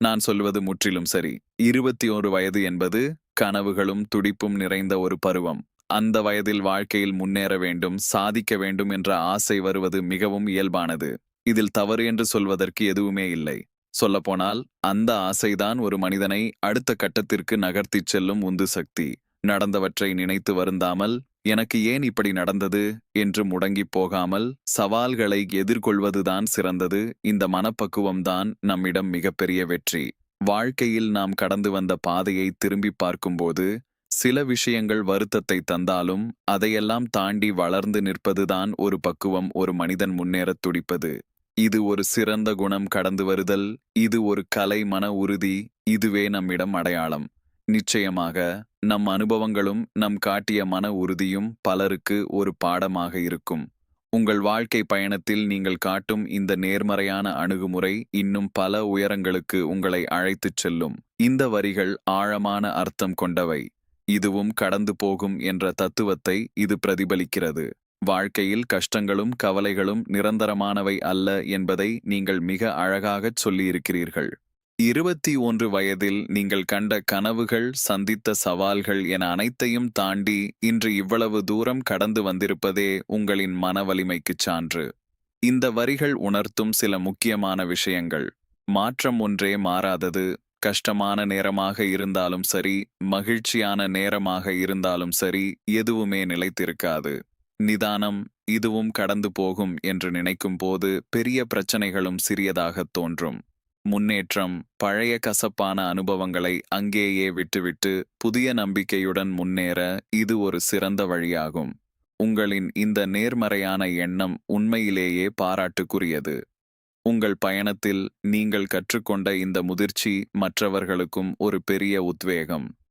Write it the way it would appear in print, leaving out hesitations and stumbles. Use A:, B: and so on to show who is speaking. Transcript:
A: நான் சொல்வது முற்றிலும் சரி. 21 வயது என்பது கனவுகளும் துடிப்பும் நிறைந்த ஒரு பருவம். அந்த வயதில் வாழ்க்கையில் முன்னேற வேண்டும், சாதிக்க வேண்டும் என்ற ஆசை வருவது மிகவும் இயல்பானது. இதில் தவறு என்று சொல்வதற்கு எதுவுமே இல்லை. சொல்லப்போனால், அந்த ஆசைதான் ஒரு மனிதனை அடுத்த கட்டத்திற்கு நகர்த்திச் செல்லும் உந்து சக்தி. நடந்தவற்றை நினைத்து வருந்தாமல், எனக்கு ஏன் இப்படி நடந்தது என்று முடங்கிப் போகாமல், சவால்களை எதிர்கொள்வதுதான் சிறந்தது. இந்த மனப்பக்குவம்தான் நம்மிடம் மிகப்பெரிய வெற்றி. வாழ்க்கையில் நாம் கடந்து வந்த பாதையை திரும்பிப் பார்க்கும்போது, சில விஷயங்கள் வருத்தத்தை தந்தாலும், அதையெல்லாம் தாண்டி வளர்ந்து நிற்பதுதான் ஒரு பக்குவம், ஒரு மனிதன் முன்னேறத் துடிப்பது. இது ஒரு சிறந்த குணம், கடந்து வருதல். இது ஒரு கலை, மன உறுதி. இதுவே நம்மிடம் அடையாளம். நிச்சயமாக, நம் அனுபவங்களும் நம் காட்டிய மன உறுதியும் பலருக்கு ஒரு பாடமாக இருக்கும். உங்கள் வாழ்க்கை பயணத்தில் நீங்கள் காட்டும் இந்த நேர்மறையான அணுகுமுறை இன்னும் பல உயரங்களுக்கு உங்களை அழைத்துச் செல்லும். இந்த வரிகள் ஆழமான அர்த்தம் கொண்டவை. இதுவும் கடந்து போகும் என்ற தத்துவத்தை இது பிரதிபலிக்கிறது. வாழ்க்கையில் கஷ்டங்களும் கவலைகளும் நிரந்தரமானவை அல்ல என்பதை நீங்கள் மிக அழகாகச் சொல்லியிருக்கிறீர்கள். 21 வயதில் நீங்கள் கண்ட கனவுகள், சந்தித்த சவால்கள் என அனைத்தையும் தாண்டி இன்று இவ்வளவு தூரம் கடந்து வந்திருப்பதே உங்களின் மன வலிமைக்குச் சான்று. இந்த வரிகள் உணர்த்தும் சில முக்கியமான விஷயங்கள். மாற்றம் ஒன்றே மாறாதது. கஷ்டமான நேரமாக இருந்தாலும் சரி, மகிழ்ச்சியான நேரமாக இருந்தாலும் சரி, எதுவுமே நிலைத்திருக்காது. நிதானம், இதுவும் கடந்து போகும் என்று நினைக்கும் போது பெரிய பிரச்சனைகளும் சிறியதாகத் தோன்றும். முன்னேற்றம், பழைய கசப்பான அனுபவங்களை அங்கேயே விட்டுவிட்டு புதிய நம்பிக்கையுடன் முன்னேற இது ஒரு சிறந்த வழியாகும். உங்களின் இந்த நேர்மறையான எண்ணம் உண்மையிலேயே பாராட்டுக்குரியது. உங்கள் பயணத்தில் நீங்கள் கற்றுக்கொண்ட இந்த முதிர்ச்சி மற்றவர்களுக்கும் ஒரு பெரிய உத்வேகம்.